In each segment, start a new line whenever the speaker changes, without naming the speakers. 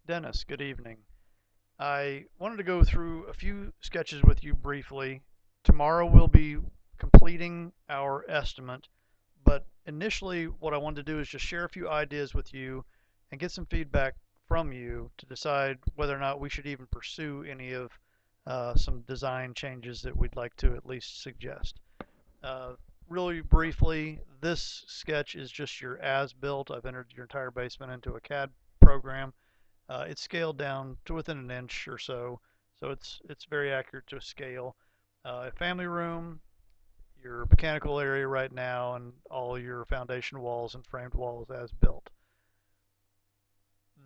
Dennis, good evening. I wanted to go through a few sketches with you briefly. Tomorrow we'll be completing our estimate, but initially what I wanted to do is just share a few ideas with you and get some feedback from you to decide whether or not we should even pursue any of some design changes that we'd like to at least suggest. Uh, Really briefly, this sketch is just your as-built. I've entered your entire basement into a CAD program. It's scaled down to within an inch or so, so it's very accurate to scale. Family room, your mechanical area right now, and all your foundation walls and framed walls as built.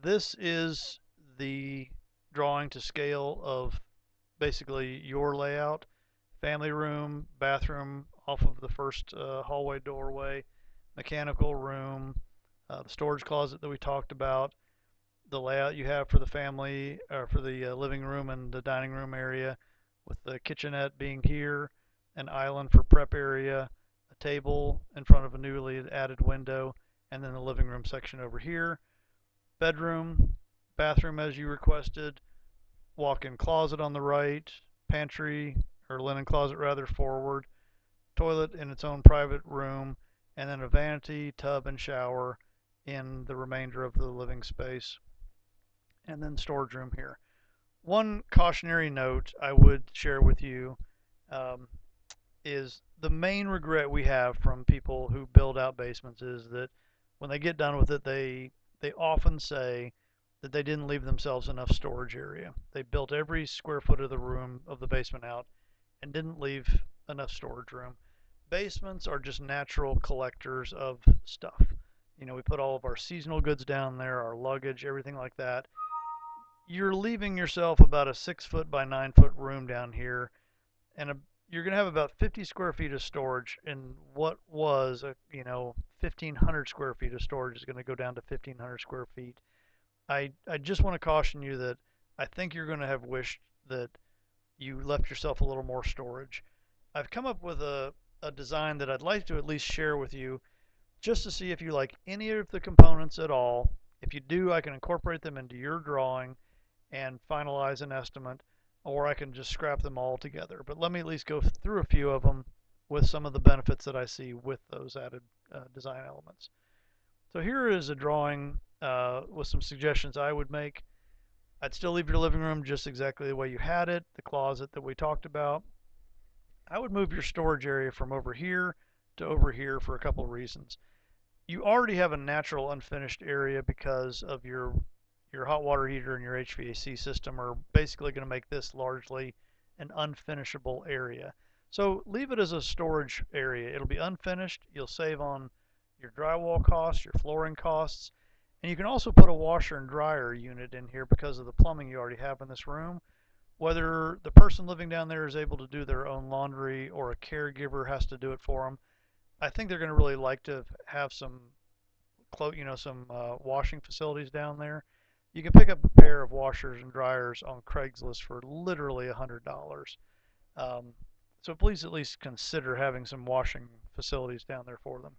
This is the drawing to scale of basically your layout. Family room, bathroom off of the first hallway doorway, mechanical room, the storage closet that we talked about, the layout you have for the family or for the living room and the dining room area, with the kitchenette being here, an island for prep area, a table in front of a newly added window, and then the living room section over here. Bedroom, bathroom as you requested, walk-in closet on the right, pantry or linen closet rather forward, toilet in its own private room, and then a vanity, tub, and shower in the remainder of the living space, and then storage room here. One cautionary note I would share with you um, is the main regret we have from people who build out basements is that when they get done with it, they often say that they didn't leave themselves enough storage area. They built every square foot of the room of the basement out and didn't leave enough storage room. Basements are just natural collectors of stuff. You know, we put all of our seasonal goods down there, our luggage, everything like that. You're leaving yourself about a 6 foot by 9 foot room down here, and you're going to have about 50 square feet of storage. And what was a 1,500 square feet of storage is going to go down to 1,500 square feet. I just want to caution you that I think you're going to have wished that you left yourself a little more storage. I've come up with a design that I'd like to at least share with you just to see if you like any of the components at all. If you do, I can incorporate them into your drawing and finalize an estimate, or I can just scrap them all together. But let me at least go through a few of them with some of the benefits that I see with those added design elements. So here is a drawing with some suggestions I would make. I'd still leave your living room just exactly the way you had it, the closet that we talked about. I would move your storage area from over here to over here for a couple of reasons. You already have a natural unfinished area because of your hot water heater and your HVAC system are basically going to make this largely an unfinishable area. So leave it as a storage area. It'll be unfinished. You'll save on your drywall costs, your flooring costs, and you can also put a washer and dryer unit in here because of the plumbing you already have in this room. Whether the person living down there is able to do their own laundry or a caregiver has to do it for them, I think they're going to really like to have some, washing facilities down there. You can pick up a pair of washers and dryers on Craigslist for literally $100. Um, so please at least consider having some washing facilities down there for them.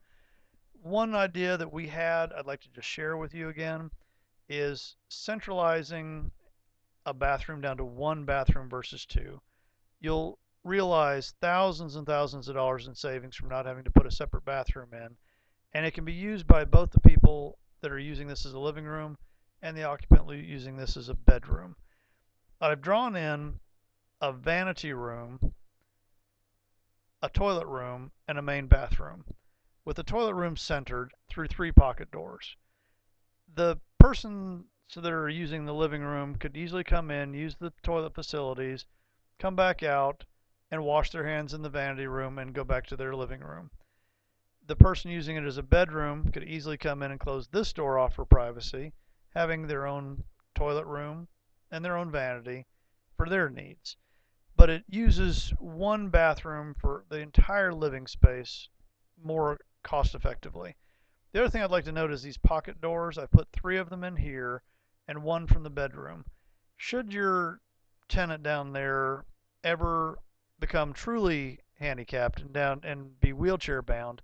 One idea that we had, I'd like to just share with you again, is centralizing a bathroom down to one bathroom versus two. You'll realize thousands and thousands of dollars in savings from not having to put a separate bathroom in. And it can be used by both the people that are using this as a living room and the occupant using this as a bedroom. I've drawn in a vanity room, a toilet room, and a main bathroom, with the toilet room centered through 3 pocket doors. The person that are using the living room could easily come in, use the toilet facilities, come back out, and wash their hands in the vanity room and go back to their living room. The person using it as a bedroom could easily come in and close this door off for privacy, having their own toilet room and their own vanity for their needs. But it uses one bathroom for the entire living space more cost effectively. The other thing I'd like to note is these pocket doors. I put 3 of them in here and 1 from the bedroom. Should your tenant down there ever become truly handicapped and be wheelchair bound,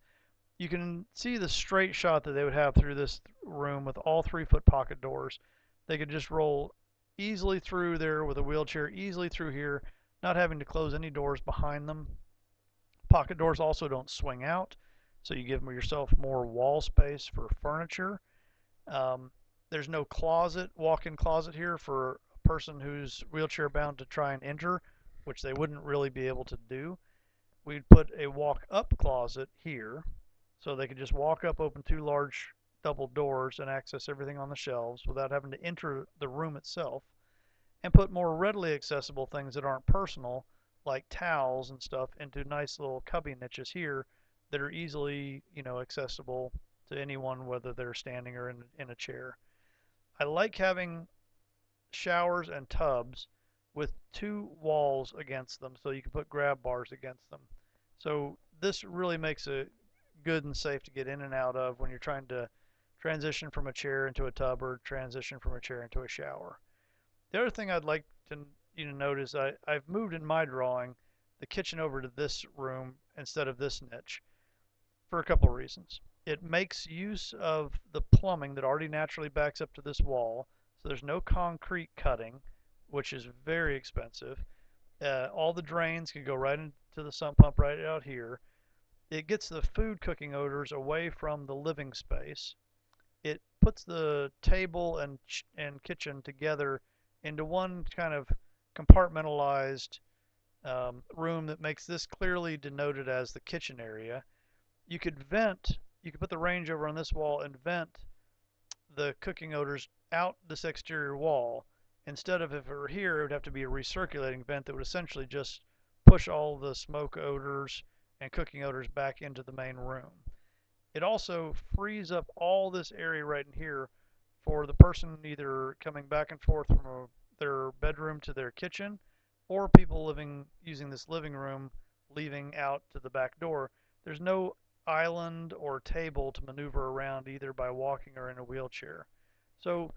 you can see the straight shot that they would have through this room with all 3 foot pocket doors. They could just roll easily through there with a wheelchair, easily through here, not having to close any doors behind them. Pocket doors also don't swing out, so you give yourself more wall space for furniture. Um, there's no closet, walk-in closet here for a person who's wheelchair bound to try and enter, which they wouldn't really be able to do. We'd put a walk-up closet here, so they could just walk up, open two large double doors, and access everything on the shelves without having to enter the room itself, and put more readily accessible things that aren't personal, like towels and stuff, into nice little cubby niches here that are easily, accessible to anyone, whether they're standing or in a chair. I like having showers and tubs with two walls against them so you can put grab bars against them. So this really makes it good and safe to get in and out of when you're trying to transition from a chair into a tub or transition from a chair into a shower. The other thing I'd like to you to note is I've moved in my drawing the kitchen over to this room instead of this niche for a couple of reasons. It makes use of the plumbing that already naturally backs up to this wall, so there's no concrete cutting, which is very expensive. All the drains can go right into the sump pump right out here. It gets the food cooking odors away from the living space. It puts the table and kitchen together into one kind of compartmentalized room that makes this clearly denoted as the kitchen area. You could put the range over on this wall and vent the cooking odors out this exterior wall. Instead of, if it were here, it would have to be a recirculating vent that would essentially just push all the smoke odors and cooking odors back into the main room. It also frees up all this area right in here for the person either coming back and forth from their bedroom to their kitchen, or people using this living room leaving out to the back door. There's no island or table to maneuver around either by walking or in a wheelchair. So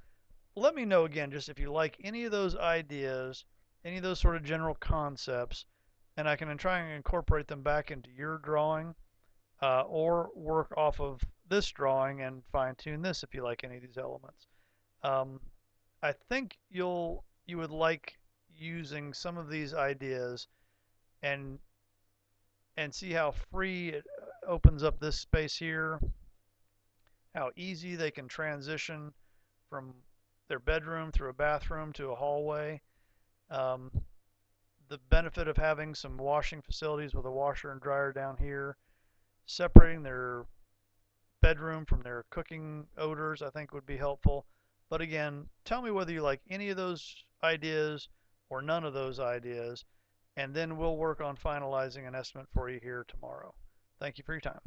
let me know again just if you like any of those ideas, any of those sort of general concepts, and I can try and incorporate them back into your drawing, or work off of this drawing and fine tune this if you like any of these elements. Um, I think you would like using some of these ideas and see how free it opens up this space here, how easy they can transition from their bedroom through a bathroom to a hallway. Um, the benefit of having some washing facilities with a washer and dryer down here, separating their bedroom from their cooking odors, I think would be helpful. But again, tell me whether you like any of those ideas or none of those ideas, and then we'll work on finalizing an estimate for you here tomorrow. Thank you for your time.